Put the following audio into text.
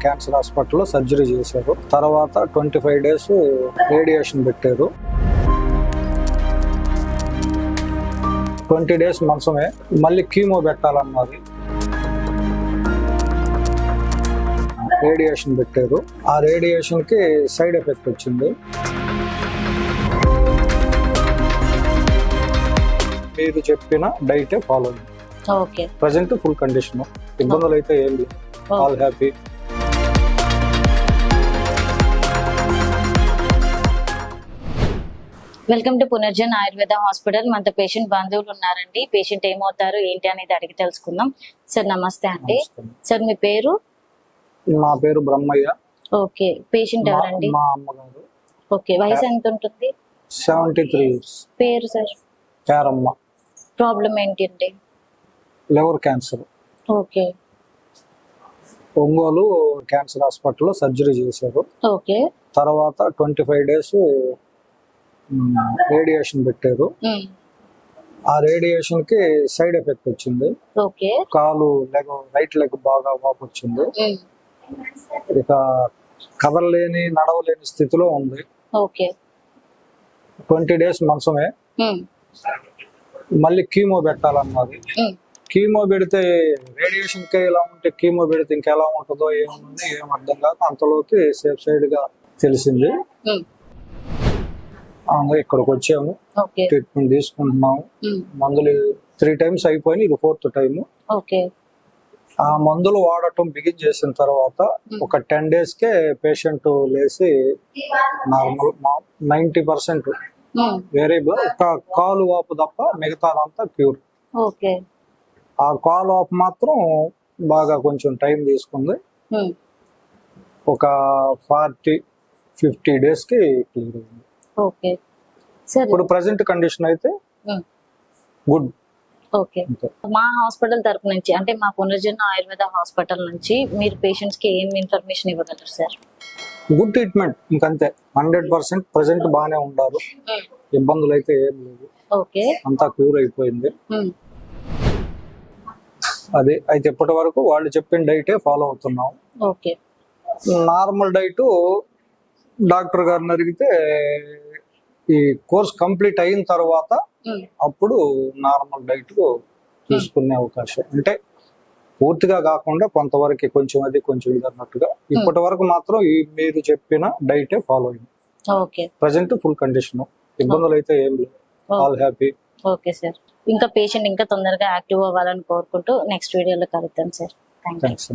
Cancer హాస్పిటల్లో surgery చేశారు. తర్వాత 25 days రేడియేషన్ పెట్టారు. 20 days మంచమే, మళ్ళీ కీమో పెట్టాలన్నది. రేడియేషన్ పెట్టారు. ఆ రేడియేషన్ కి సైడ్ ఎఫెక్ట్ వచ్చింది. మీరు చెప్పిన డైటే ఫాలో అయింది. ఓకే, ప్రజెంట్ ఫుల్ కండిషన్, ఇబ్బందులు అయితే ఏం లేదు, all happy. Welcome to పునర్జన్ Ayurveda hospital. మనతో పేషెంట్ బంధువులు ఉన్నారండి. పేషెంట్ ఏమవుతారు ఏంటి అనేది అడిగి తెలుసుకుందాం. సార్ నమస్తే అండి. సార్ మీ పేరు? నా పేరు బ్రహ్మయ్య. ఓకే, పేషెంట్ ఎవరండి? మా అమ్మగారు. ఓకే, వయసు ఎంత ఉంటుంది? 73 years. పేరు సార్? పేరమ్మ. ప్రాబ్లం ఏంటి అండి? Liver cancer. Okay, Ongole cancer హాస్పిటల్లో సర్జరీ చేశారు. ఓకే. తర్వాత 25 days రేడియేషన్ పెట్టారు. ఆ రేడియేషన్ కి సైడ్ ఎఫెక్ట్ వచ్చింది. ఓకే, కాలు రైట్ లెగ్ బాగా వాపు వచ్చింది. ఇక కదలలేని నడవలేని స్థితిలో ఉంది. ఓకే. 20 days మంచమే, మళ్ళీ కీమో పెట్టాలన్నది. కీమో పెడితే రేడియేషన్ కే ఇలా ఉంటే కీమో పెడితే ఇంకెలా ఉంటుందో ఏముంది ఏం అర్థం కాక అంతలోకి సేఫ్ సైడ్ గా తెలిసింది. ఇక్కడికి వచ్చాము, ట్రీట్మెంట్ తీసుకుంటున్నాము. మందులు 3 times అయిపోయినాయి, ఇది 4th time. ఆ మందులు వాడటం బిగిన్ చేసిన తర్వాత ఒక 10 days కే పేషెంట్ లేసి నార్మల్ 90% వేరియబుల్. ఒక కాలు వాపు తప్ప మిగతాదంతా క్యూర్. ఆ కాలు వాపు మాత్రం బాగా కొంచెం టైం తీసుకుంది. ఒక 40-50 days కి క్లియర్ అయింది. ఇప్పుడు ప్రెసెంట్ కండిషన్ అయితే గుడ్. ఓకే, మా హాస్పిటల్ తరపు నుంచి అంటే మా పునర్జన్ ఆయుర్వేద హాస్పిటల్ నుంచి మీరు పేషెంట్స్ కి ఏం ఇన్ఫర్మేషన్ ఇవ్వగలరు సార్? గుడ్ ట్రీట్మెంట్, ఇంకంతే. 100% ప్రెసెంట్ బాగానే ఉండారు, ఇబ్బందులు అయితే ఏం లేదు. ఓకే, అంతా క్యూర్ అయిపోయింది. అదే అయితే ఇప్పటి వరకు వాళ్ళు చెప్పిన డైటే ఫాలో అవుతున్నాం. ఓకే. నార్మల్ డైట్ డాక్టర్ గారిని అడిగితే ఈ కోర్స్ కంప్లీట్ అయిన తర్వాత అప్పుడు నార్మల్ డైట్ తీసుకునే అవకాశం, అంటే పూర్తిగా కాకుండా కొంతవరకు కొంచెం అది కొంచెం ఇది అన్నట్టుగా. ఇప్పటి వరకు మాత్రం ఈ మీరు చెప్పిన డైటే ఫాలో అయింది. ప్రజెంట్ ఫుల్ కండిషన్, ఇబ్బందులు అయితే ఏం లేదు, ఆల్ హ్యాపీ. ఓకే సార్, ఇంకా పేషెంట్ ఇంకా తొందరగా యాక్టివ్ అవ్వాలని కోరుకుంటూ నెక్స్ట్ వీడియోలో కలుద్దాం సార్. థ్యాంక్స్.